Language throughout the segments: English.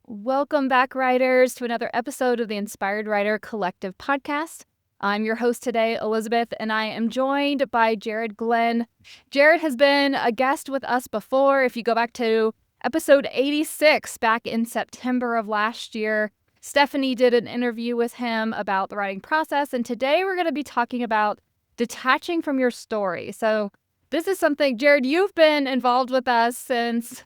Welcome back, writers, to another episode of the Inspired Writer Collective podcast. I'm your host today, Elizabeth, and I am joined by Jared Glenn. Jared has been a guest with us before. If you go back to episode 86 back in September of last year, Stephanie did an interview with him about the writing process, and today we're going to be talking about detaching from your story. So this is something, Jared, you've been involved with us since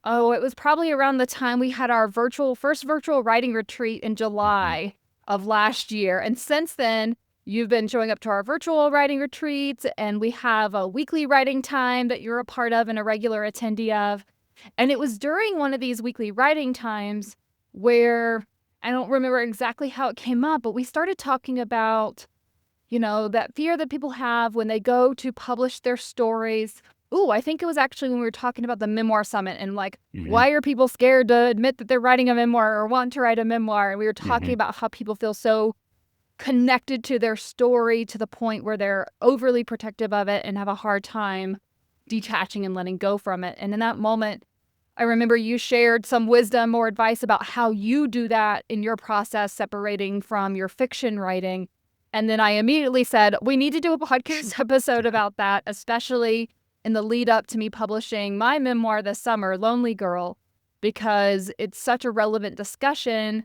it was probably around the time we had our first virtual writing retreat in July of last year. And since then, you've been showing up to our virtual writing retreats, and we have a weekly writing time that you're a part of and a regular attendee of. And it was during one of these weekly writing times where I don't remember exactly how it came up, but we started talking about, that fear that people have when they go to publish their stories. I think it was actually when we were talking about the memoir summit and why are people scared to admit that they're writing a memoir or want to write a memoir? And we were talking about how people feel so connected to their story to the point where they're overly protective of it and have a hard time detaching and letting go from it. And in that moment, I remember you shared some wisdom or advice about how you do that in your process, separating from your fiction writing. And then I immediately said, we need to do a podcast episode about that, especially in the lead up to me publishing my memoir this summer, Lonely Girl, because it's such a relevant discussion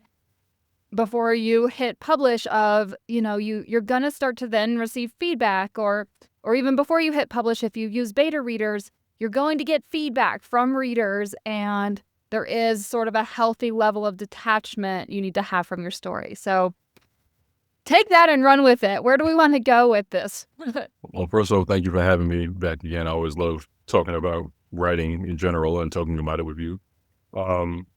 before you hit publish of, you're going to start to then receive feedback or even before you hit publish, if you use beta readers, you're going to get feedback from readers, and there is sort of a healthy level of detachment you need to have from your story. So take that and run with it. Where do we want to go with this? Well, first of all, thank you for having me back again. I always love talking about writing in general and talking about it with you. Um,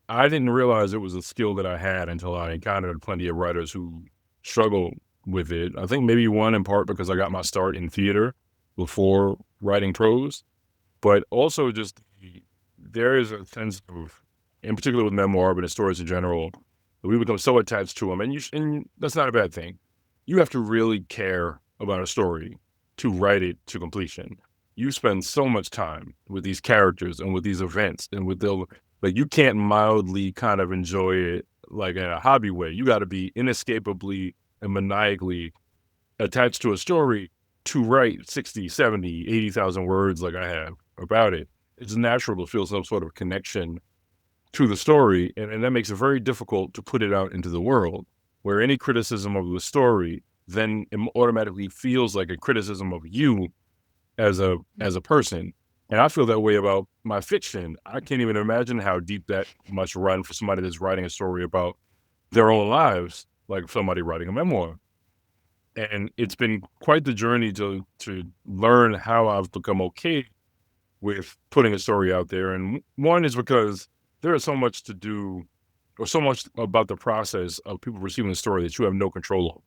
I didn't realize it was a skill that I had until I encountered plenty of writers who struggle with it. I think maybe one in part because I got my start in theater before writing prose, but also just there is a sense of, in particular with memoir, but in stories in general, we become so attached to them, and that's not a bad thing. You have to really care about a story to write it to completion. You spend so much time with these characters and with these events and with you can't mildly kind of enjoy it like in a hobby way. You got to be inescapably and maniacally attached to a story to write 60, 70, 80,000 words like I have about it. It's natural to feel some sort of connection to the story, and that makes it very difficult to put it out into the world, where any criticism of the story then automatically feels like a criticism of you as a person. And I feel that way about my fiction. I can't even imagine how deep that must run for somebody that's writing a story about their own lives, like somebody writing a memoir. And it's been quite the journey to learn how I've become okay with putting a story out there. And one is because there is so much to do, or so much about the process of people receiving the story that you have no control over.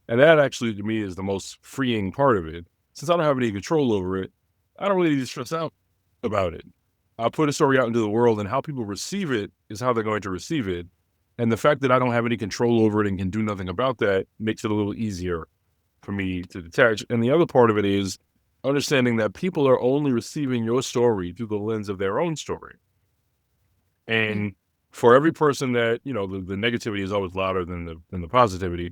And that actually, to me, is the most freeing part of it. Since I don't have any control over it, I don't really stress out about it. I put a story out into the world, and how people receive it is how they're going to receive it. And the fact that I don't have any control over it and can do nothing about that makes it a little easier for me to detach. And the other part of it is understanding that people are only receiving your story through the lens of their own story. And for every person that, the negativity is always louder than the positivity.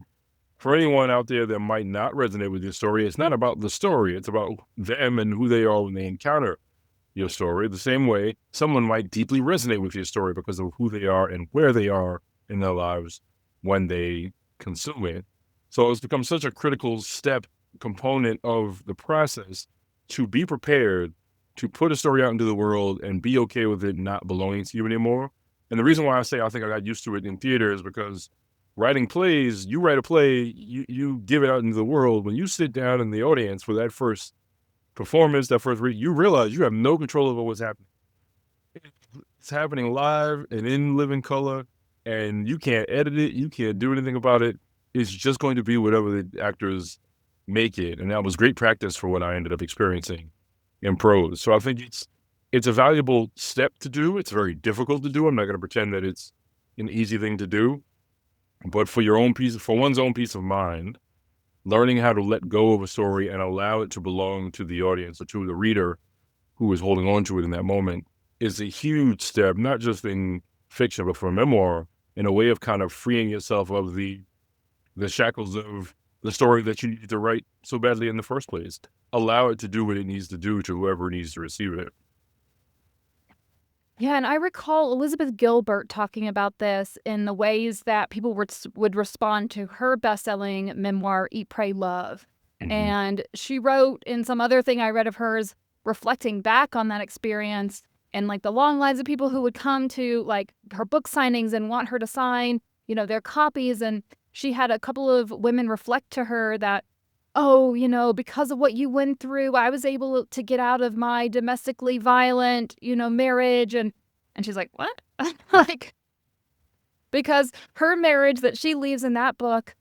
For anyone out there that might not resonate with your story, it's not about the story. It's about them and who they are when they encounter your story. The same way someone might deeply resonate with your story because of who they are and where they are in their lives when they consume it. So it's become such a critical component of the process to be prepared to put a story out into the world and be okay with it not belonging to you anymore. And the reason why I say I think I got used to it in theater is because writing plays, you write a play, you give it out into the world. When you sit down in the audience for that first performance, that first read, you realize you have no control over what's happening. It's happening live and in living color, and you can't edit it. You can't do anything about it. It's just going to be whatever the actors make it. And that was great practice for what I ended up experiencing in prose. So I think it's a valuable step to do. It's very difficult to do. I'm not going to pretend that it's an easy thing to do, but for one's own peace of mind, learning how to let go of a story and allow it to belong to the audience or to the reader who is holding on to it in that moment is a huge step, not just in fiction, but for a memoir, in a way of kind of freeing yourself of the shackles of the story that you need to write so badly in the first place. Allow it to do what it needs to do to whoever needs to receive it. Yeah, and I recall Elizabeth Gilbert talking about this in the ways that people would respond to her best-selling memoir, Eat, Pray, Love. Mhm. And she wrote in some other thing I read of hers, reflecting back on that experience and like the long lines of people who would come to like her book signings and want her to sign, their copies. And she had a couple of women reflect to her that, oh, because of what you went through, I was able to get out of my domestically violent, marriage. And she's like, what? Like, because her marriage that she leaves in that book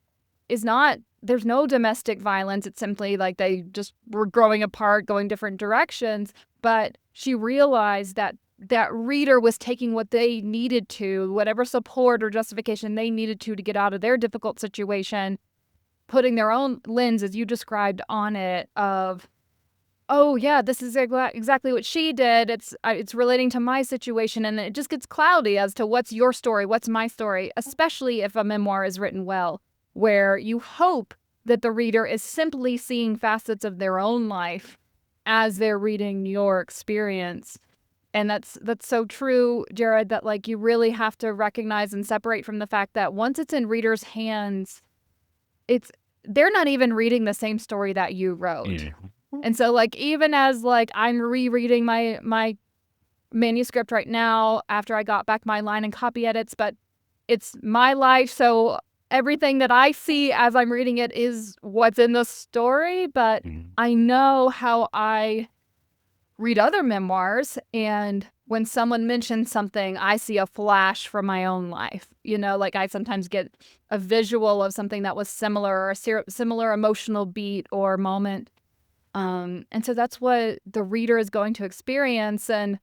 is not, there's no domestic violence. It's simply like they just were growing apart, going different directions. But she realized that that reader was taking what they needed to, whatever support or justification they needed to get out of their difficult situation, putting their own lens, as you described, on it of, oh yeah, this is exactly what she did. It's relating to my situation, and it just gets cloudy as to what's your story, what's my story, especially if a memoir is written well, where you hope that the reader is simply seeing facets of their own life as they're reading your experience. And that's so true, Jared, that like you really have to recognize and separate from the fact that once it's in readers' hands, it's they're not even reading the same story that you wrote. Yeah. And so like even as like I'm rereading my manuscript right now after I got back my line and copy edits, but it's my life, so everything that I see as I'm reading it is what's in the story, but Mhm. I know how I read other memoirs, and when someone mentions something, I see a flash from my own life. Like I sometimes get a visual of something that was similar or a similar emotional beat or moment. And so that's what the reader is going to experience. And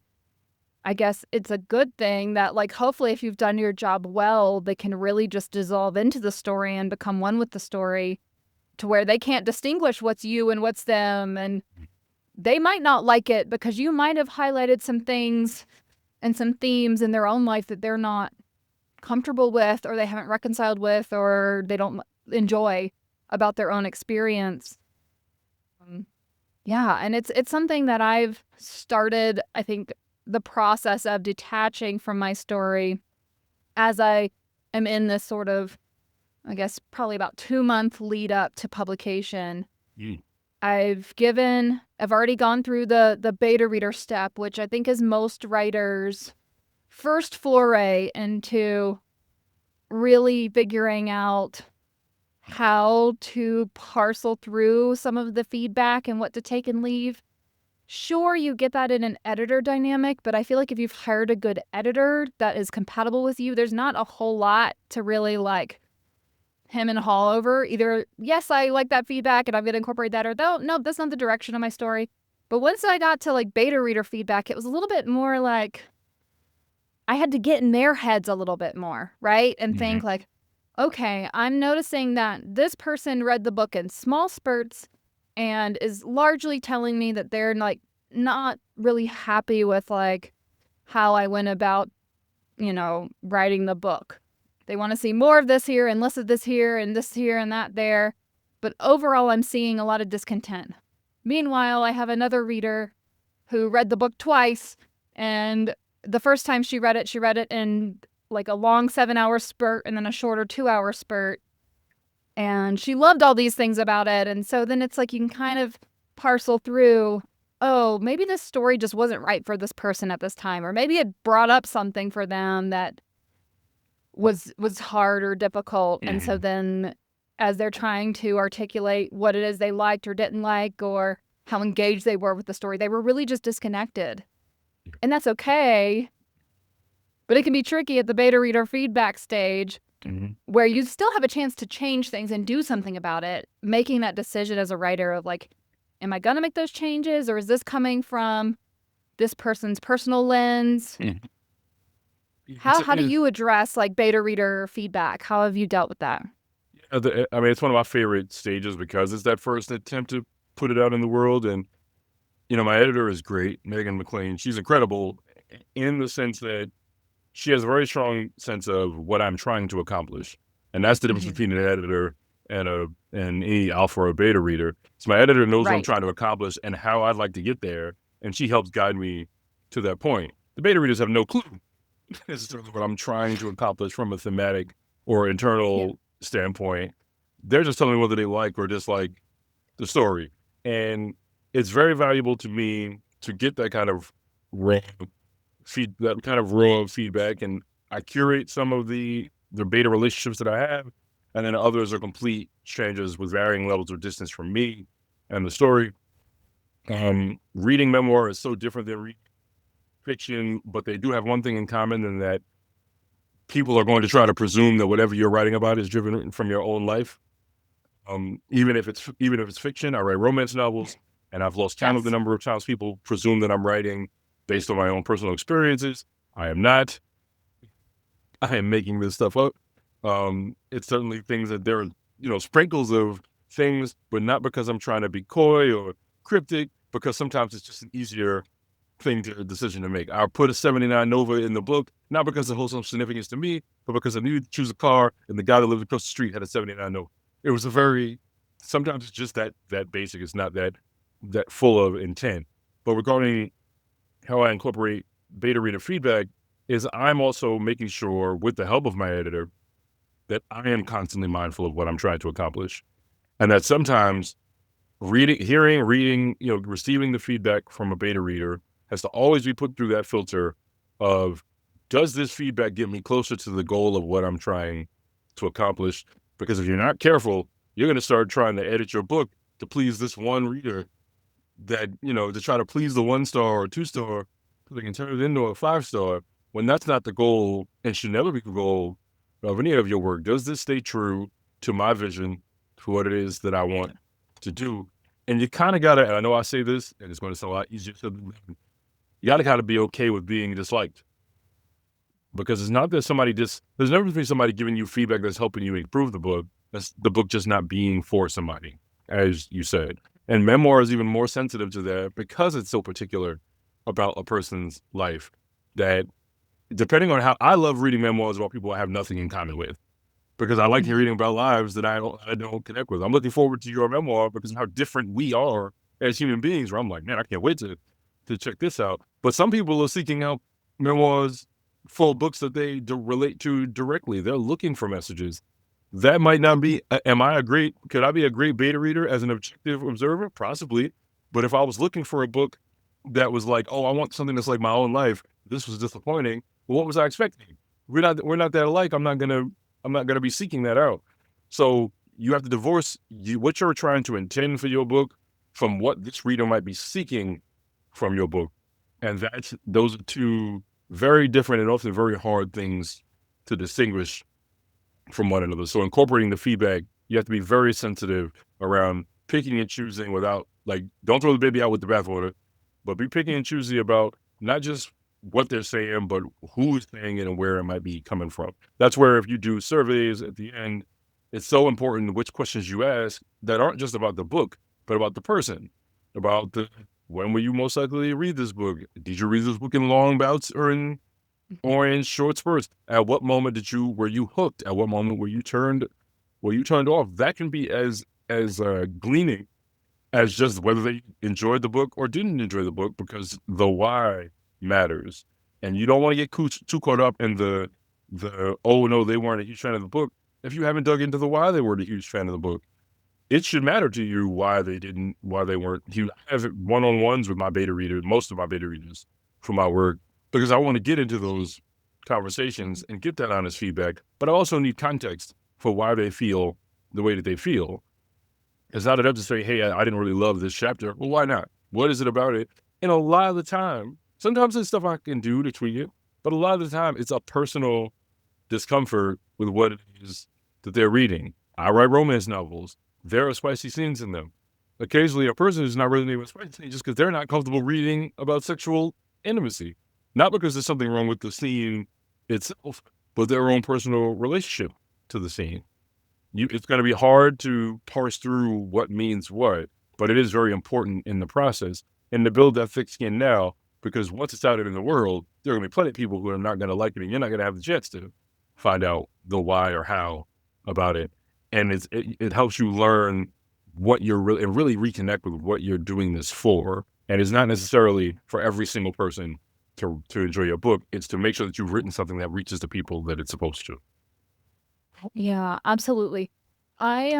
I guess it's a good thing that, like, hopefully, if you've done your job well, they can really just dissolve into the story and become one with the story to where they can't distinguish what's you and what's them. And they might not like it because you might have highlighted some things and some themes in their own life that they're not comfortable with or they haven't reconciled with or they don't enjoy about their own experience. Um, yeah, and it's something that I've started, I think, the process of detaching from my story as I am in this sort of, I guess, probably about 2-month lead up to publication. Mm. I've already gone through the beta reader step, which I think is most writers' first foray into really figuring out how to parcel through some of the feedback and what to take and leave. Sure, you get that in an editor dynamic, but I feel like if you've hired a good editor that is compatible with you, there's not a whole lot to really like him and haw over. Either, yes, I like that feedback and I'm going to incorporate that, or no, that's not the direction of my story. But once I got to like beta reader feedback, it was a little bit more like I had to get in their heads a little bit more, right? And Mhm. think like, okay, I'm noticing that this person read the book in small spurts and is largely telling me that they're like not really happy with like how I went about, writing the book. They want to see more of this here and less of this here and this here and that there. But overall, I'm seeing a lot of discontent. Meanwhile, I have another reader who read the book twice, and the first time she read it in like a long 7-hour spurt and then a shorter 2-hour spurt. And she loved all these things about it. And so then it's like you can kind of parcel through, oh, maybe this story just wasn't right for this person at this time, or maybe it brought up something for them that was hard or difficult. And so Mhm. then as they're trying to articulate what it is they liked or didn't like or how engaged they were with the story, they were really just disconnected. And that's okay, but it can be tricky at the beta reader feedback stage Mhm. where you still have a chance to change things and do something about it, making that decision as a writer of like, am I going to make those changes or is this coming from this person's personal lens? Mhm. How do you address like beta reader feedback? How have you dealt with that? I mean, it's one of my favorite stages because it's that first attempt to put it out in the world. And, my editor is great, Megan McLean. She's incredible. in the sense that she has a very strong sense of what I'm trying to accomplish. And that's the difference Mhm. between an editor and any alpha or beta reader. So my editor knows what I'm Right. trying to accomplish and how I'd like to get there, and she helps guide me to that point. The beta readers have no clue necessarily what I'm trying to accomplish from a thematic or Yeah. internal standpoint. They're just telling me whether they like or dislike the story. And it's very valuable to me to get that kind of raw that kind of raw feedback. And I curate some of the beta relationships that I have, and then others are complete strangers with varying levels of distance from me and the story. Reading memoir is so different than reading fiction, but they do have one thing in common, and that people are going to try to presume that whatever you're writing about is driven from your own life. Even if it's fiction, I write romance novels, and I've lost count of the Yes. number of times people presume that I'm writing based on my own personal experiences. I am not. I am making this stuff up. It's certainly things that there are, sprinkles of things, but not because I'm trying to be coy or cryptic, because sometimes it's just an easier decision to make. I'll put a 79 Nova in the book, not because it holds some significance to me, but because I needed to choose a car, and the guy that lived across the street had a 79 Nova. It was sometimes it's just that basic. It's not that full of intent. But regarding how I incorporate beta reader feedback, is I'm also making sure, with the help of my editor, that I am constantly mindful of what I'm trying to accomplish. And that sometimes reading, receiving the feedback from a beta reader has to always be put through that filter of, does this feedback get me closer to the goal of what I'm trying to accomplish? Because if you're not careful, you're going to start trying to edit your book to please this one reader, that, to try to please the 1 star or 2 star, so they can turn it into a 5 star, when that's not the goal and should never be the goal of any of your work. Does this stay true to my vision, to what it is that I want to do? And you kind of got to, and I know I say this, and it's going to sound a lot easier said than done, you got to kind of be okay with being disliked. Because it's not that there's never been somebody giving you feedback that's helping you improve the book. That's the book just not being for somebody, as you said. And memoir is even more sensitive to that because it's so particular about a person's life, that depending on how I love reading memoirs about people I have nothing in common with, because I like Mhm. reading about lives that I don't connect with. I'm looking forward to your memoir because of how different we are as human beings, where I'm like, man, I can't wait to check this out. But some people are seeking out memoirs, full books that they relate to directly. They're looking for messages. That might not be, could I be a great beta reader as an objective observer? Possibly. But if I was looking for a book that was like, oh, I want something that's like my own life, this was disappointing. Well, what was I expecting? We're not that alike. I'm not gonna be seeking that out. So you have to divorce what you're trying to intend for your book from what this reader might be seeking from your book. And those are two very different and often very hard things to distinguish from one another. So incorporating the feedback, you have to be very sensitive around picking and choosing without, like, don't throw the baby out with the bathwater, but be picking and choosy about not just what they're saying, but who's saying it and where it might be coming from. That's where, if you do surveys at the end, it's so important which questions you ask that aren't just about the book, but about the person, about when will you most likely read this book? Did you read this book in long bouts or in short spurts? At what moment were you hooked? At what moment were you turned off? That can be as gleaning as just whether they enjoyed the book or didn't enjoy the book, because the why matters. And you don't want to get too caught up in the oh no, they weren't a huge fan of the book, if you haven't dug into the why they weren't a huge fan of the book. It should matter to you why they weren't huge. I have one-on-ones with my beta readers, most of my beta readers, for my work, because I want to get into those conversations and get that honest feedback. But I also need context for why they feel the way that they feel. It's not enough to say, hey, I didn't really love this chapter. Well, why not? What is it about it? And a lot of the time, sometimes there's stuff I can do to tweak it, but a lot of the time it's a personal discomfort with what it is that they're reading. I write romance novels. There are spicy scenes in them. Occasionally, a person is not resonating with spicy scenes just because they're not comfortable reading about sexual intimacy. Not because there's something wrong with the scene itself, but their own personal relationship to the scene. It's going to be hard to parse through what means what, but it is very important in the process. And to build that thick skin now, because once it's out in the world, there are going to be plenty of people who are not going to like it, and you're not going to have the chance to find out the why or how about it. And it helps you learn what you're really, and really reconnect with what you're doing this for. And it's not necessarily for every single person to enjoy your book. It's to make sure that you've written something that reaches the people that it's supposed to. Yeah, absolutely. I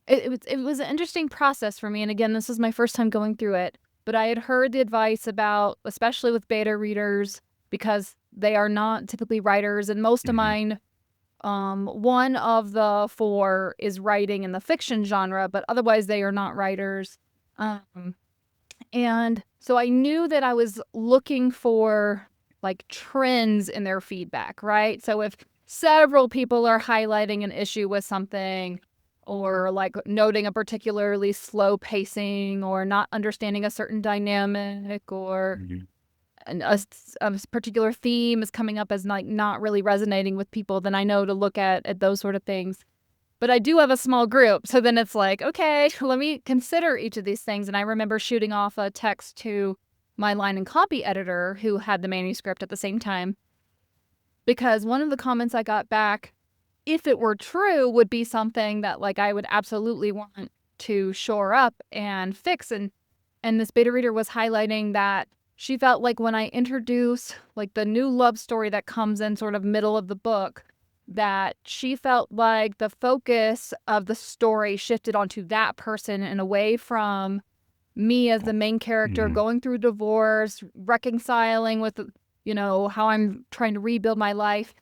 it was an interesting process for me, and again, this is my first time going through it, but I had heard the advice about, especially with beta readers, because they are not typically writers, and most of Mhm. mine, one of the four is writing in the fiction genre, but otherwise they are not writers. Um, and so I knew that I was looking for like trends in their feedback, right? So if several people are highlighting an issue with something, or like noting a particularly slow pacing, or not understanding a certain dynamic, or Mhm. a particular theme is coming up as like not really resonating with people, then I know to look at those sort of things. But I do have a small group, so then it's like, okay, let me consider each of these things. And I remember shooting off a text to my line and copy editor who had the manuscript at the same time, because one of the comments I got back, if it were true, would be something that like I would absolutely want to shore up and fix. And this beta reader was highlighting that she felt like when I introduce like the new love story that comes in sort of middle of the book, that she felt like the focus of the story shifted onto that person and away from me as the main character Mhm. going through divorce, reconciling with, how I'm trying to rebuild my life.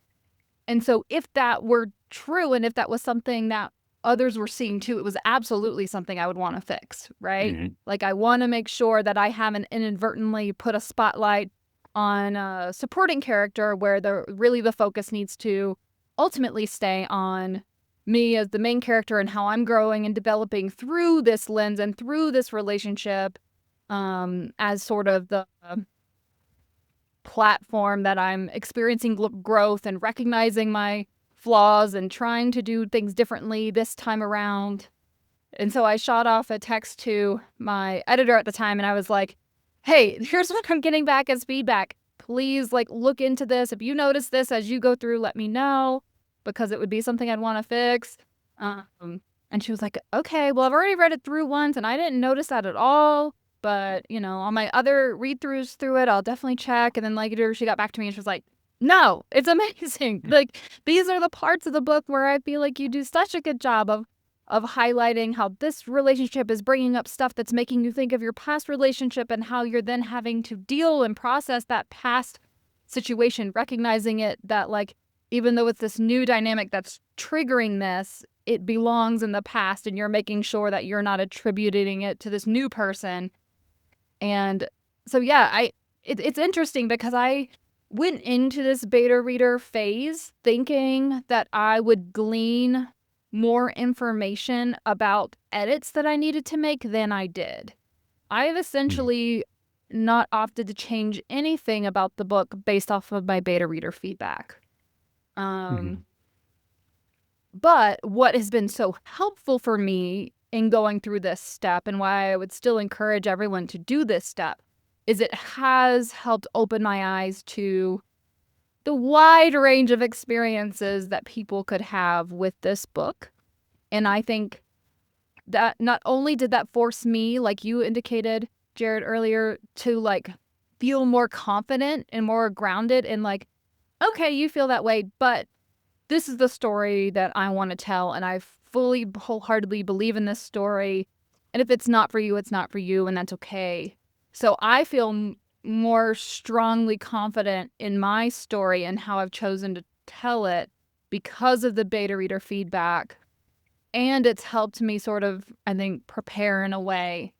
And so if that were true, and if that was something that others were seeing too, it was absolutely something I would want to fix, right? Mhm. Like I want to make sure that I haven't inadvertently put a spotlight on a supporting character where the focus needs to ultimately stay on me as the main character and how I'm growing and developing through this lens and through this relationship, as sort of the platform that I'm experiencing growth and recognizing my flaws and trying to do things differently this time around. And so I shot off a text to my editor at the time, and I was like, "Hey, here's what I'm getting back as feedback. Please like look into this. If you notice this as you go through, let me know, because it would be something I'd want to fix." And she was like, "Okay, well, I've already read it through once and I didn't notice that at all. But, on my other read throughs through it, I'll definitely check." And then later she got back to me and she was like, "No, it's amazing. Like, these are the parts of the book where I feel like you do such a good job of highlighting how this relationship is bringing up stuff that's making you think of your past relationship, and how you're then having to deal and process that past situation, recognizing it that, like, even though it's this new dynamic that's triggering this, it belongs in the past, and you're making sure that you're not attributing it to this new person." And so, yeah, it's interesting because I went into this beta reader phase thinking that I would glean more information about edits that I needed to make than I did. I have Mhm. essentially not opted to change anything about the book based off of my beta reader feedback. Um, Mhm. but what has been so helpful for me in going through this step, and why I would still encourage everyone to do this step, is it has helped open my eyes to the wide range of experiences that people could have with this book. And I think that not only did that force me, like you indicated, Jared, earlier, to like feel more confident and more grounded and like, okay, you feel that way, but this is the story that I want to tell, and I fully, wholeheartedly believe in this story. And if it's not for you, it's not for you, and that's okay. So I feel more strongly confident in my story and how I've chosen to tell it because of the beta reader feedback. And it's helped me sort of, I think, prepare in a way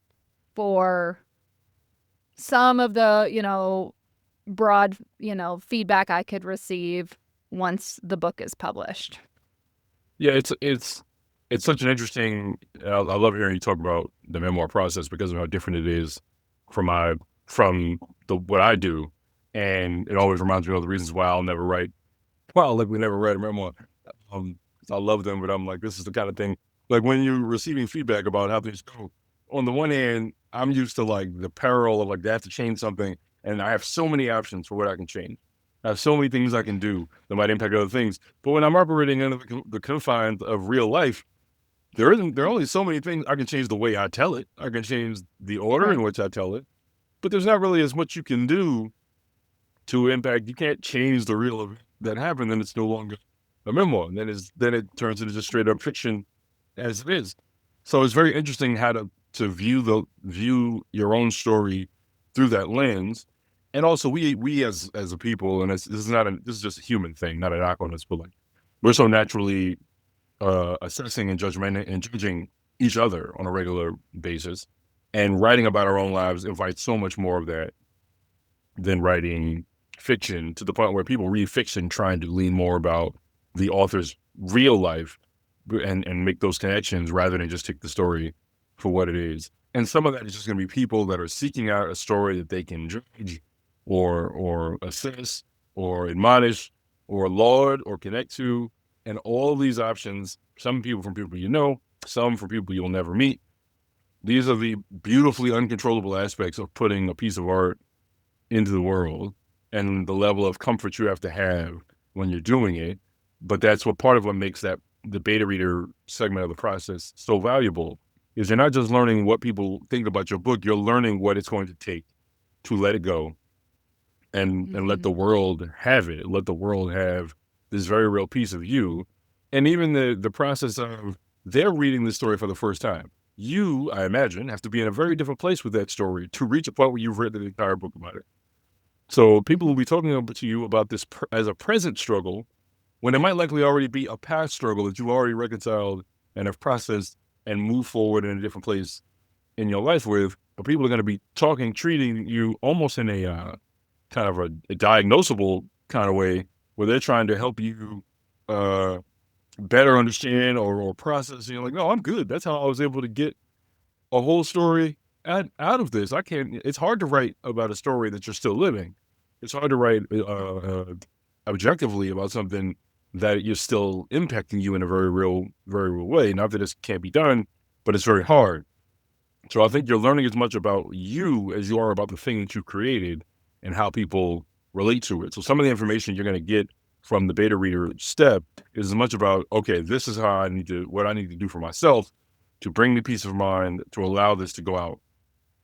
for some of the, broad, feedback I could receive once the book is published. Yeah, it's such an interesting. I love hearing you talk about the memoir process because of how different it is from the what I do, and it always reminds me of the reasons why I'll never write. Well, like we never write a memoir. 'Cause I love them, but I'm like, this is the kind of thing. Like when you're receiving feedback about how things go. On the one hand, I'm used to like the peril of like they have to change something, and I have so many options for what I can change. I have so many things I can do that might impact other things. But when I'm operating under the confines of real life, there are only so many things. I can change the way I tell it. I can change the order in Right. which I tell it. But there's not really as much you can do to impact. You can't change the real event that happened, then it's no longer a memoir. Then it turns into just straight up fiction as it is. So it's very interesting how to view your own story through that lens. And also we as a people, and this is just a human thing, not a knock on us, but like we're so naturally assessing and judging each other on a regular basis. And writing about our own lives invites so much more of that than writing fiction, to the point where people read fiction trying to lean more about the author's real life and make those connections rather than just take the story for what it is. And some of that is just going to be people that are seeking out a story that they can judge or assess or admonish or laud or connect to. And all these options, some people from people you know, some from people you'll never meet. These are the beautifully uncontrollable aspects of putting a piece of art into the world, and the level of comfort you have to have when you're doing it. But that's what part of what makes that the beta reader segment of the process so valuable, is you're not just learning what people think about your book, you're learning what it's going to take to let it go and let the world have it. Let the world have this very real piece of you. And even the process of they're reading this story for the first time. You, I imagine, have to be in a very different place with that story to reach a point where you've written the entire book about it. So people will be talking to you about this as a present struggle, when it might likely already be a past struggle that you already reconciled and have processed and moved forward in a different place in your life with. But people are going to be treating you almost in a kind of a diagnosable kind of way, where they're trying to help you uh, better understand or process. And you're like, no, I'm good. That's how I was able to get a whole story out of this. I can't. It's hard to write about a story that you're still living. It's hard to write objectively about something that you're still impacting you in a very real way. Not that this can't be done, but it's very hard. So I think you're learning as much about you as you are about the thing that you created and how people relate to it. So some of the information you're going to get from the beta reader step is as much about, okay, this is how what I need to do for myself to bring me peace of mind to allow this to go out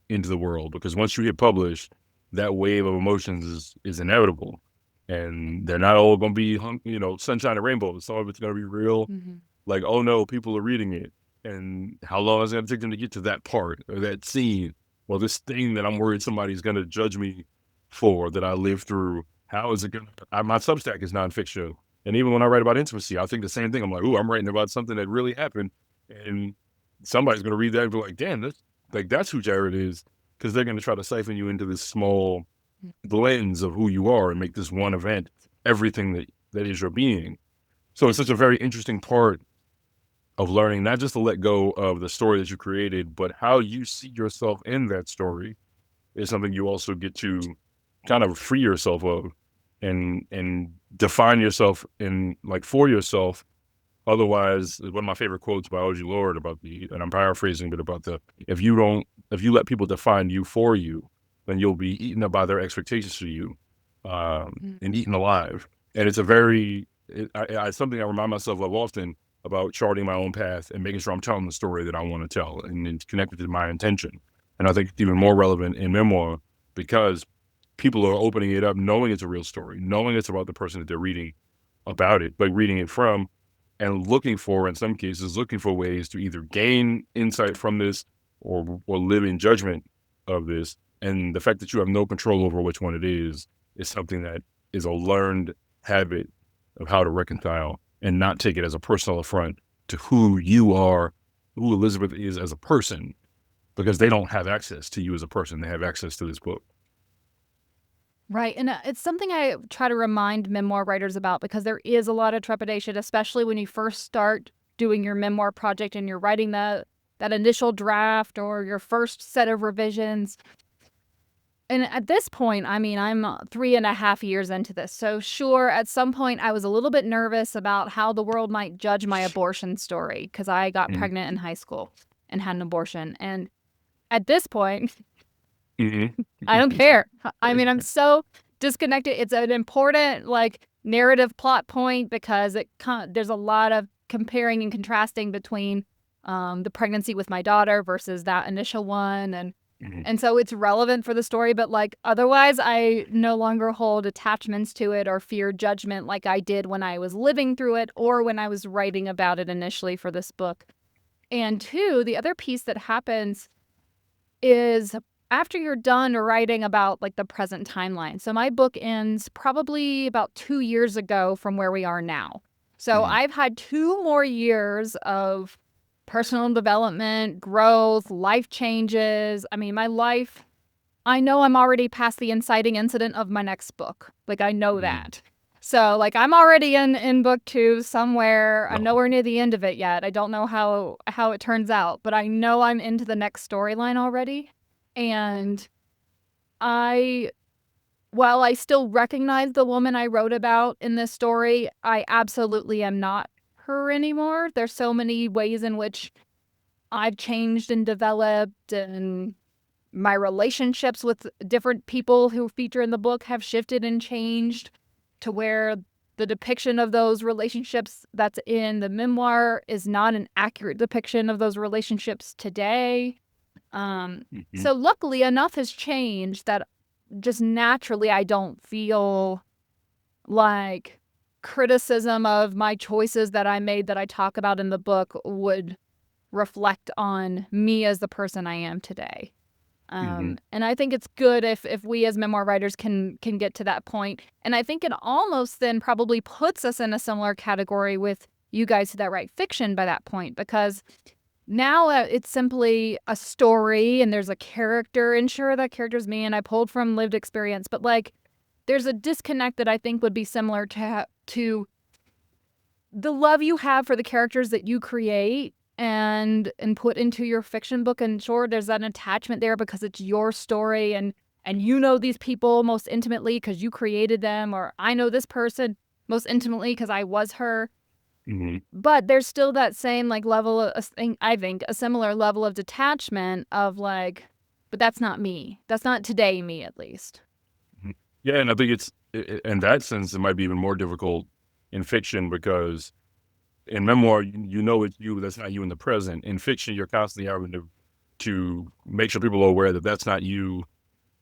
into the world. Because once you hit publish, that wave of emotions is inevitable, and they're not all going to be sunshine and rainbows. Some of it's going to be real, like, oh no, people are reading it, and how long is it going to take them to get to that part or that scene? Well, this thing that I'm worried somebody's going to judge me for, that I lived through, how is it going to? My Substack is nonfiction, and even when I write about intimacy, I think the same thing. I'm like, ooh, I'm writing about something that really happened, and somebody's going to read that and be like, damn, that's who Jared is, because they're going to try to siphon you into this small lens of who you are and make this one event everything that is your being. So it's such a very interesting part of learning, not just to let go of the story that you created, but how you see yourself in that story is something you also get to kind of free yourself of and define yourself in, like, for yourself. Otherwise, one of my favorite quotes by O.G. Lord and I'm paraphrasing, but about if you let people define you for you, then you'll be eaten up by their expectations for you, and eaten alive. And it's something I remind myself of often, about charting my own path and making sure I'm telling the story that I want to tell and connected to my intention. And I think it's even more relevant in memoir, because people are opening it up, knowing it's a real story, knowing it's about the person that they're reading about it, like reading it from, and in some cases, looking for ways to either gain insight from this or live in judgment of this. And the fact that you have no control over which one it is something that is a learned habit of how to reconcile and not take it as a personal affront to who you are, who Elizabeth is as a person, because they don't have access to you as a person. They have access to this book. Right. And it's something I try to remind memoir writers about, because there is a lot of trepidation, especially when you first start doing your memoir project and you're writing that initial draft or your first set of revisions. And at this point, I mean, I'm 3.5 years into this. So sure, at some point I was a little bit nervous about how the world might judge my abortion story, because I got pregnant in high school and had an abortion. And at this point, Mhm. I don't care. I mean, I'm so disconnected. It's an important like narrative plot point because there's a lot of comparing and contrasting between the pregnancy with my daughter versus that initial one, Mhm. and so it's relevant for the story. But like otherwise, I no longer hold attachments to it or fear judgment like I did when I was living through it or when I was writing about it initially for this book. And two, the other piece that happens is after you're done writing about like the present timeline. So my book ends probably about 2 years ago from where we are now. So Mhm. I've had 2 more years of personal development, growth, life changes. I mean, my life, I know I'm already past the inciting incident of my next book. Like I know Mhm. that. So like I'm already in book 2 somewhere. I'm No. nowhere near the end of it yet. I don't know how it turns out, but I know I'm into the next storyline already. And I while I still recognize the woman I wrote about in this story, I absolutely am not her anymore. There's so many ways in which I've changed and developed, and my relationships with different people who feature in the book have shifted and changed to where the depiction of those relationships that's in the memoir is not an accurate depiction of those relationships today. Mhm. So luckily enough has changed that just naturally I don't feel like criticism of my choices that I made that I talk about in the book would reflect on me as the person I am today. Mhm. And I think it's good if we as memoir writers can get to that point. And I think it almost then probably puts us in a similar category with you guys that write fiction by that point, because now it's simply a story and there's a character, and sure, that character's me and I pulled from lived experience, but like there's a disconnect that I think would be similar to the love you have for the characters that you create and put into your fiction book. And sure, there's an attachment there because it's your story, and you know these people most intimately because you created them, or I know this person most intimately because I was her. Mhm. But there's still that same like level of, I think, a similar level of detachment of like, but that's not me. That's not today me, at least. Mhm. Yeah, and I think in that sense, it might be even more difficult in fiction because in memoir, you know it's you, that's not you in the present. In fiction, you're constantly having to make sure people are aware that that's not you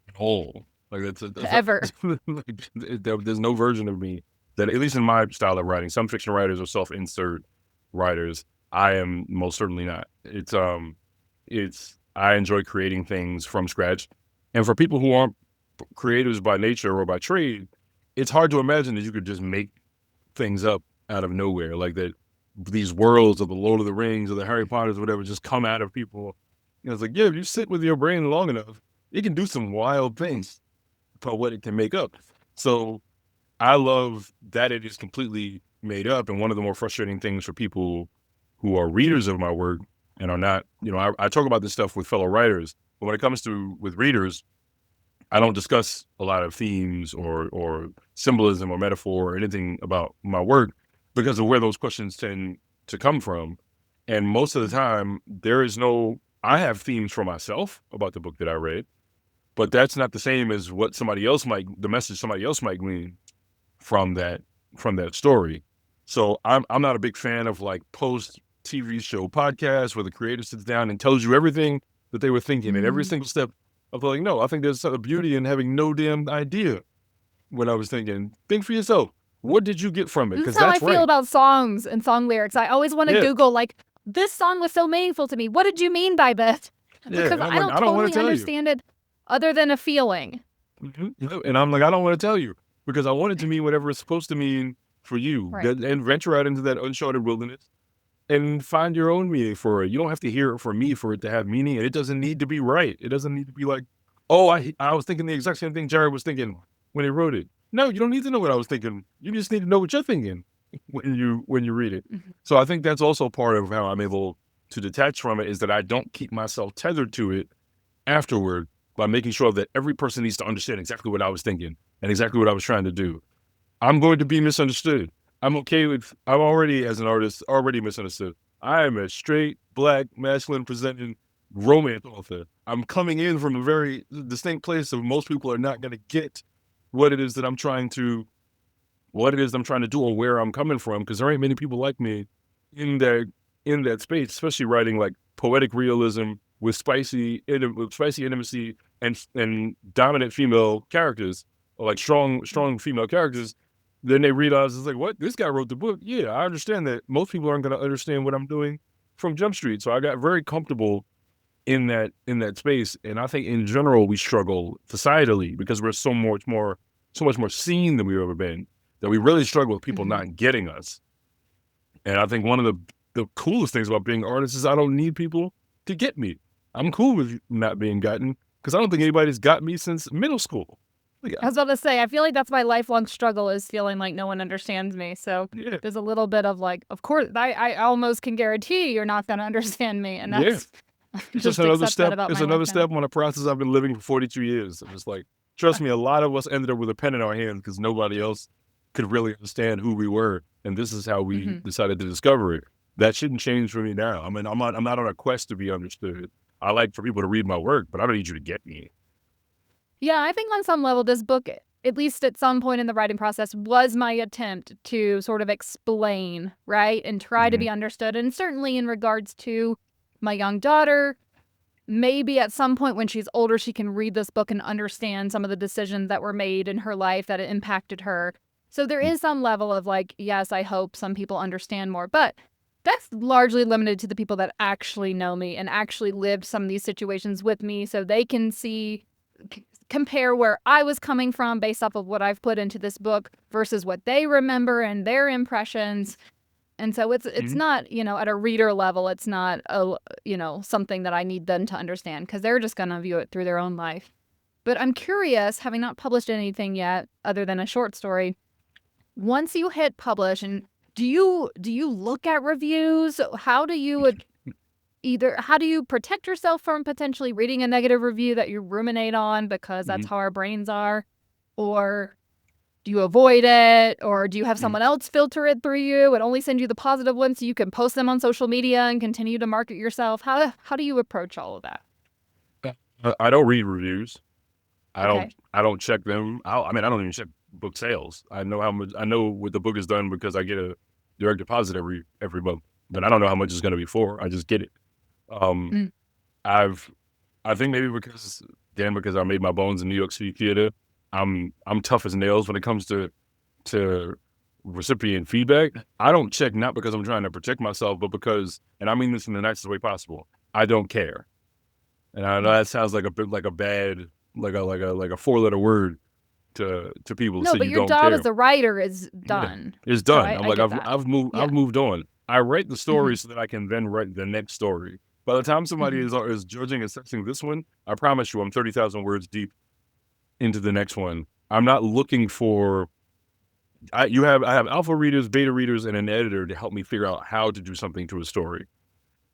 at all. Like that's not, Ever. like, there's no version of me that, at least in my style of writing. Some fiction writers are self-insert writers. I am most certainly not. It's I enjoy creating things from scratch, and for people who aren't creators by nature or by trade, it's hard to imagine that you could just make things up out of nowhere, like that these worlds of the Lord of the Rings or the Harry Potters or whatever just come out of people. It's like, yeah, if you sit with your brain long enough, it can do some wild things for what it can make up. So I love that it is completely made up. And one of the more frustrating things for people who are readers of my work and are not, I talk about this stuff with fellow writers, but when it comes to with readers, I don't discuss a lot of themes or symbolism or metaphor or anything about my work because of where those questions tend to come from. And most of the time, there is no. I have themes for myself about the book that I read, but that's not the same as what the message somebody else might glean from that story. So I'm not a big fan of like post TV show podcasts where the creator sits down and tells you everything that they were thinking and every Mm. single step of like, no, I think there's a beauty in having no damn idea what I was thinking. Think for yourself. What did you get from it? This is Because how I that's feel right. about songs and song lyrics. I always want to Yeah. Google, like, this song was so meaningful to me. What did you mean by this? Yeah. Because And I'm I like, don't I don't want totally to tell you. understand it other than a feeling. And I'm like, I don't want to tell you because I want it to mean whatever it's supposed to mean for you. Right. And venture out into that uncharted wilderness and find your own meaning for it. You don't have to hear it from me for it to have meaning, and it doesn't need to be right. It doesn't need to be like, oh, I was thinking the exact same thing Jared was thinking when he wrote it. No, you don't need to know what I was thinking. You just need to know what you're thinking when you read it. Mhm. So I think that's also part of how I'm able to detach from it is that I don't keep myself tethered to it afterward by making sure that every person needs to understand exactly what I was thinking and exactly what I was trying to do. I'm going to be misunderstood. I'm already, as an artist, already misunderstood. I am a straight, black, masculine presenting romance author. I'm coming in from a very distinct place of most people are not going to get what it is that I'm trying to do or where I'm coming from, because there ain't many people like me in that space, especially writing like poetic realism with spicy intimacy and dominant female characters, or like strong female characters. Then they realize it's like, what, this guy wrote the book. Yeah, I understand that most people aren't going to understand what I'm doing from Jump Street. So I got very comfortable in that space, and I think in general we struggle societally because we're so much more seen than we've ever been, that we really struggle with people Mm-hmm. not getting us. And I think one of the coolest things about being artists is I don't need people to get me. I'm cool with not being gotten, because I don't think anybody's got me since middle school. I was about to say, I feel like that's my lifelong struggle, is feeling like no one understands me. So Yeah, there's a little bit of like, of course, I almost can guarantee you're not going to understand me. And yeah. that's It's just just another accept that step. about It's my life another now. step on a process I've been living for 42 years. I'm just like, trust me, a lot of us ended up with a pen in our hand because nobody else could really understand who we were, and this is how we Mm-hmm. decided to discover it. That shouldn't change for me now. I mean, I'm not on a quest to be understood. I like for people to read my work, but I don't need you to get me. Yeah, I think on some level, this book, at least at some point in the writing process, was my attempt to sort of explain, right? And try to Mm-hmm. be understood. And certainly in regards to my young daughter, maybe at some point when she's older, she can read this book and understand some of the decisions that were made in her life that it impacted her. So there is some level of like, yes, I hope some people understand more. But that's largely limited to the people that actually know me and actually lived some of these situations with me, so they can see, compare where I was coming from based off of what I've put into this book versus what they remember and their impressions. And so it's Mm-hmm. not, at a reader level, it's not something that I need them to understand, because they're just going to view it through their own life. But I'm curious, having not published anything yet other than a short story, once you hit publish, and do you look at reviews? How do you protect yourself from potentially reading a negative review that you ruminate on, because that's Mm-hmm. how our brains are? Or do you avoid it? Or do you have Mm-hmm. someone else filter it through you and only send you the positive ones so you can post them on social media and continue to market yourself? How do you approach all of that? I don't read reviews. Okay. I don't check them. I mean, I don't even check book sales. I know how much. I know what the book has done because I get a direct deposit every month, but I don't know how much it's going to be for. I just get it. Um, Mm. I've I think maybe because I made my bones in New York City theater, I'm tough as nails when it comes to recipient feedback. I don't check, not because I'm trying to protect myself, but because, and I mean this in the nicest way possible, I don't care. And I know Mm. that sounds like a bit like a bad, like a 4-letter word to people to No, say but you your don't job care. as a writer is Yeah, done. it's So done. I, I'm I like, get that. I've Yeah. moved on. I write the Mm-hmm. story so that I can then write the next story. By the time somebody Mm-hmm. is judging and assessing this one, I promise you, I'm 30,000 words deep into the next one. I'm not looking for. I have alpha readers, beta readers, and an editor to help me figure out how to do something to a story.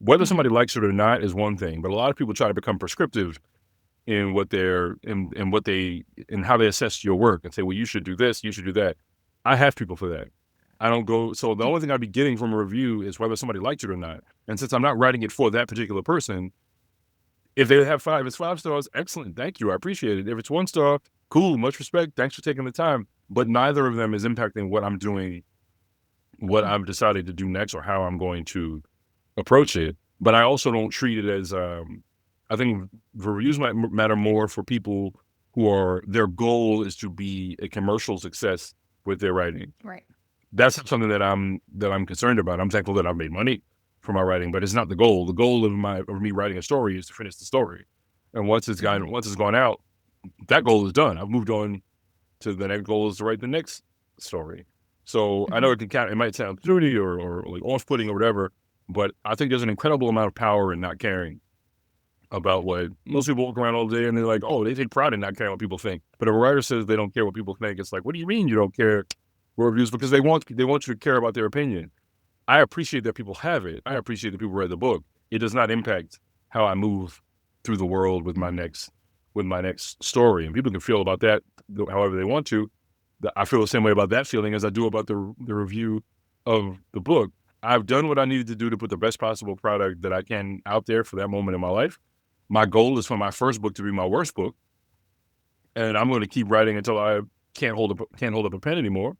Whether Mm-hmm. somebody likes it or not is one thing, but a lot of people try to become prescriptive in what they're in what they in how they assess your work and say, well, you should do this, you should do that. I have people for that. I don't go. So the only thing I'd be getting from a review is whether somebody liked it or not. And since I'm not writing it for that particular person, if they have five, it's 5 stars. Excellent, thank you, I appreciate it. If it's 1 star, cool, much respect, thanks for taking the time. But neither of them is impacting what I'm doing, what I'm deciding to do next, or how I'm going to approach it. But I also don't treat it as I think the reviews might matter more for people who are their goal is to be a commercial success with their writing. Right. That's something that I'm concerned about. I'm thankful that I've made money from my writing, but it's not the goal. The goal of me writing a story is to finish the story. And Mm-hmm. once it's gone out, that goal is done. I've moved on to the next goal is to write the next story. So I Mm-hmm. know it might sound snooty or like off putting or whatever, but I think there's an incredible amount of power in not caring about what most people walk around all day and they're like, oh, they take pride in not caring what people think. But if a writer says they don't care what people think, it's like, what do you mean you don't care what reviews? Because they want you to care about their opinion. I appreciate that people have it. I appreciate that people read the book. It does not impact how I move through the world Mm-hmm. with my next story. And people can feel about that however they want to. I feel the same way about that feeling as I do about the review of the book. I've done what I needed to do to put the best possible product that I can out there for that moment in my life. My goal is for my first book to be my worst book, and I'm going to keep writing until I can't hold up a pen anymore.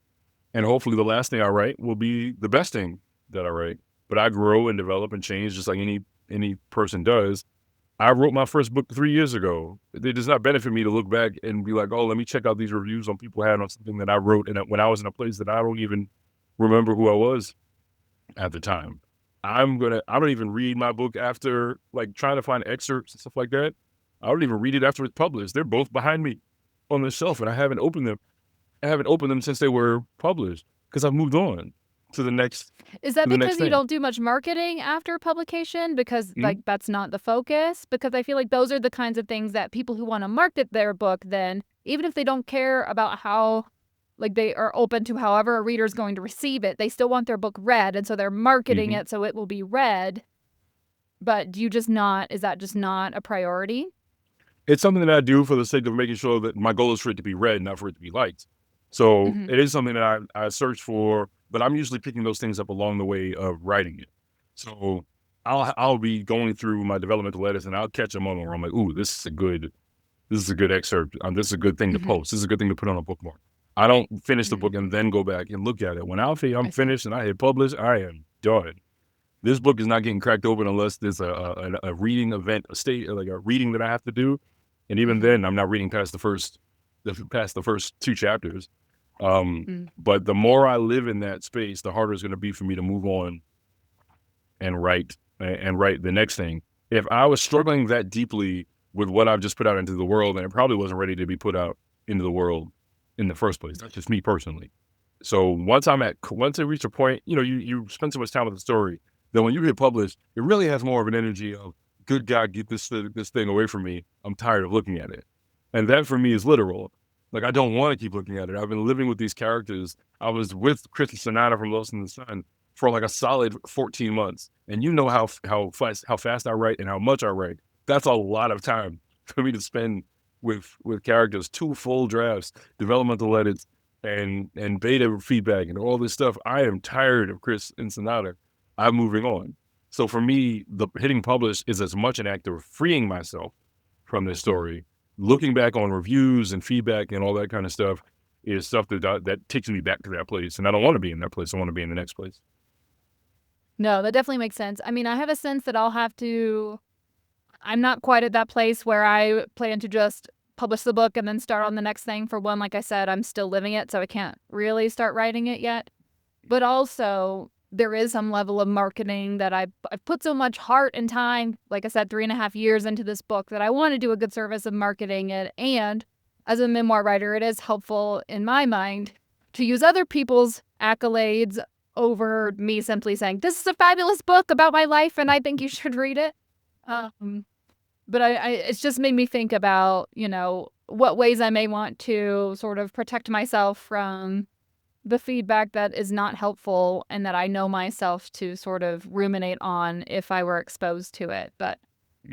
And hopefully, the last thing I write will be the best thing that I write. But I grow and develop and change just like any person does. I wrote my first book 3 years ago. It does not benefit me to look back and be like, oh, let me check out these reviews on people had on something that I wrote and when I was in a place that I don't even remember who I was at the time. I don't even read my book after, like, trying to find excerpts and stuff like that. I don't even read it after it's published. They're both behind me on the shelf, and I haven't opened them. I haven't opened them since they were published because I've moved on to the next Is that to the next because you thing. don't do much marketing after publication? Because Mhm. that's not the focus? Because I feel like those are the kinds of things that people who want to market their book then, even if they don't care about how like they are open to however a reader is going to receive it, they still want their book read, and so they're marketing Mhm. it so it will be read. But do you just not is that just not a priority? It's something that I do for the sake of making sure that my goal is for it to be read, not for it to be liked. So Mhm. it is something that I search for, but I'm usually picking those things up along the way of writing it. So I'll be going through my developmental edits and I'll catch a moment where I'm like, ooh, this is a good excerpt. This is a good thing to Mhm. post. This is a good thing to put on a bookmark. I don't finish the Mhm. book and then go back and look at it. When I say I'm I see. finished and I hit publish, I am done. This book is not getting cracked open unless there's a reading event, like a reading that I have to do, and even Mhm. then, I'm not reading past the first 2 chapters. Mm. But the more I live in that space, the harder it's going to be for me to move on and write the next thing. If I was struggling that deeply with what I've just put out into the world, then it probably wasn't ready to be put out into the world in the first place. That's just me personally. So once I reach a point, you spend so much time with the story, then when you hit publish, it really has more of an energy of, good God, get this thing away from me. I'm tired of looking at it. And that for me is literal. Like, I don't want to keep looking at it. I've been living with these characters. I was with Chris and Sonata from Lost in the Sun for like a solid 14 months. And you know how fast I write and how much I write. That's a lot of time for me to spend with characters, 2 full drafts, developmental edits, and beta feedback and all this stuff. I am tired of Chris and Sonata. I'm moving on. So for me, the hitting publish is as much an act of freeing myself from this story. Looking back on reviews and feedback and all that kind of stuff is stuff that takes me back to that place. And I don't want to be in that place. I want to be in the next place. No, that definitely makes sense. I mean, I have a sense that I'm not quite at that place where I plan to just publish the book and then start on the next thing. For one, like I said, I'm still living it, so I can't really start writing it yet. But also, there is some level of marketing that I've put so much heart and time, like I said, 3.5 years into this book, that I want to do a good service of marketing it. And as a memoir writer, it is helpful in my mind to use other people's accolades over me simply saying, this is a fabulous book about my life and I think you should read it. Um, but it's just made me think about, what ways I may want to sort of protect myself from the feedback that is not helpful and that I know myself to sort of ruminate on if I were exposed to it. But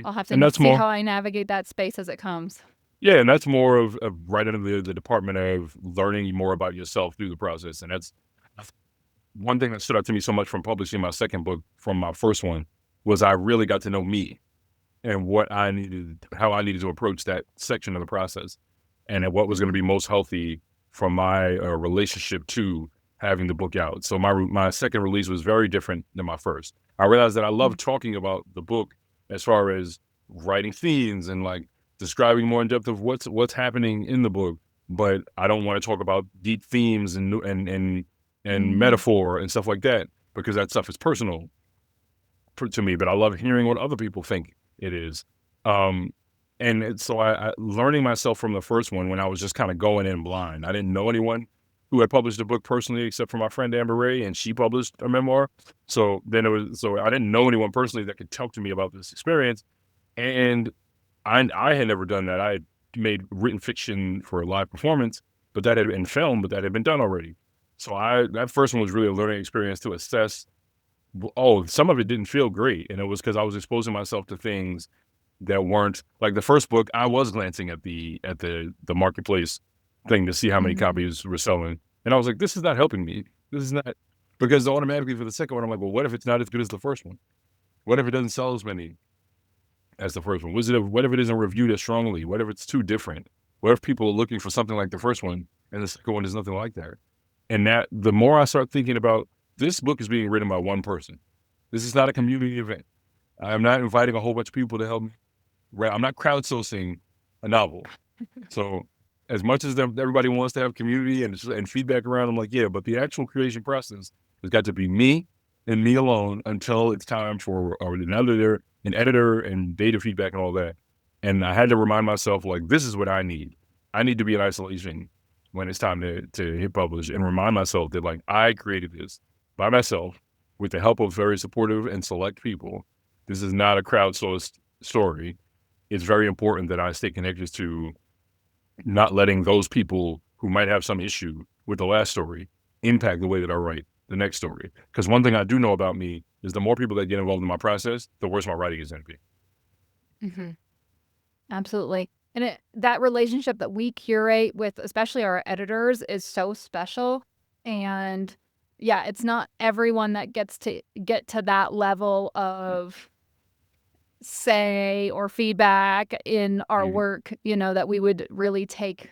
I'll have And to that's see more, how I navigate that space as it comes. yeah, and that's more of right into the department of learning more about yourself through the process. And that's one thing that stood out to me so much from publishing my second book from my first one was I really got to know me and how I needed to approach that section of the process, and what was going to Mm-hmm. be most healthy from my relationship to having the book out. So my second release was very different than my first. I realized that I love talking about the book as far as writing themes and like describing more in depth of what's happening in the book, but I don't want to talk about deep themes and Mm-hmm. metaphor and stuff like that because that stuff is personal to me, but I love hearing what other people think it is. Um, so I learning myself from the first one when I was just kind of going in blind. I didn't know anyone who had published a book personally except for my friend Amber Ray, and she published a memoir. So I didn't know anyone personally that could talk to me about this experience, and I had never done that. I had made written fiction for a live performance, but that had been film, but that had been done already. So that first one was really a learning experience to assess. Oh, some of it didn't feel great, and it was because I was exposing myself to things that weren't like the first book. I was glancing at the marketplace thing to see how many Mm-hmm. copies were selling, and I was like, "This is not helping me. This is not because automatically for the second one, I'm like, well, what if it's not as good as the first one? What if it doesn't sell as many as the first one? What if it isn't reviewed as strongly? What if it's too different? What if people are looking for something like the first one and the second one is nothing like that? And that the more I start thinking about this book is being written by one person. This is not a community event. I'm not inviting a whole bunch of people to help me. Right? I'm not crowdsourcing a novel. So as much as everybody wants to have community and feedback around, I'm like, yeah, but the actual creation process has got to be me and me alone until it's time for an editor and data feedback and all that. And I had to remind myself, like, this is what I need. I need to be in isolation when it's time to hit publish, and remind myself that, like, I created this by myself with the help of very supportive and select people. This is not a crowdsourced story. It's very important that I stay connected to not letting those people who might have some issue with the last story impact the way that I write the next story. Because one thing I do know about me is the more people that get involved in my process, the worse my writing is going to be. Mm-hmm. Absolutely. And that relationship that we curate with, especially our editors, is so special. And yeah, it's not everyone that gets to get to that level of say or feedback in our work, that we would really take,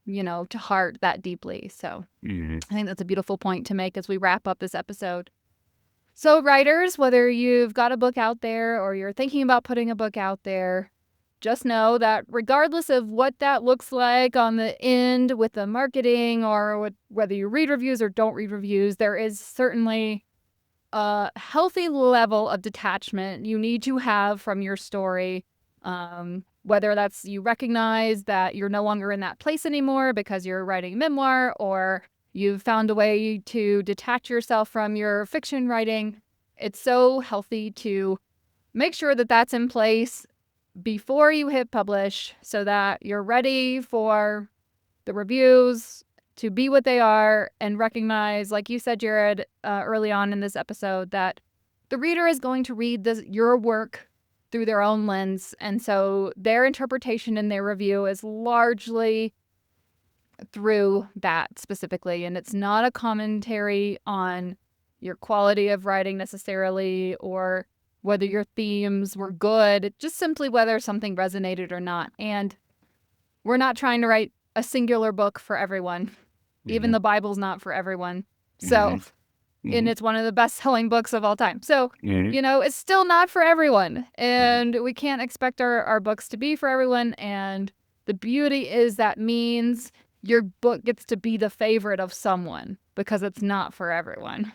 to heart that deeply. So I think that's a beautiful point to make as we wrap up this episode. So writers, whether you've got a book out there or you're thinking about putting a book out there, just know that regardless of what that looks like on the end with the marketing or whether you read reviews or don't read reviews, there is certainly a healthy level of detachment you need to have from your story. Whether that's you recognize that you're no longer in that place anymore because you're writing memoir, or you've found a way to detach yourself from your fiction writing. It's so healthy to make sure that that's in place before you hit publish so that you're ready for the reviews to be what they are, and recognize, like you said, Jared, early on in this episode, that the reader is going to read your work through their own lens. And so their interpretation in their review is largely through that specifically. And it's not a commentary on your quality of writing necessarily, or whether your themes were good, just simply whether something resonated or not. And we're not trying to write a singular book for everyone. Even the Bible's not for everyone. So, and it's one of the best-selling books of all time. So, it's still not for everyone. And we can't expect our books to be for everyone. And the beauty is that means your book gets to be the favorite of someone because it's not for everyone.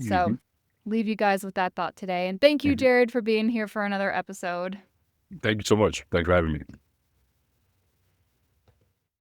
So, leave you guys with that thought today. And thank you, Jared, for being here for another episode. Thank you so much. Thanks for having me.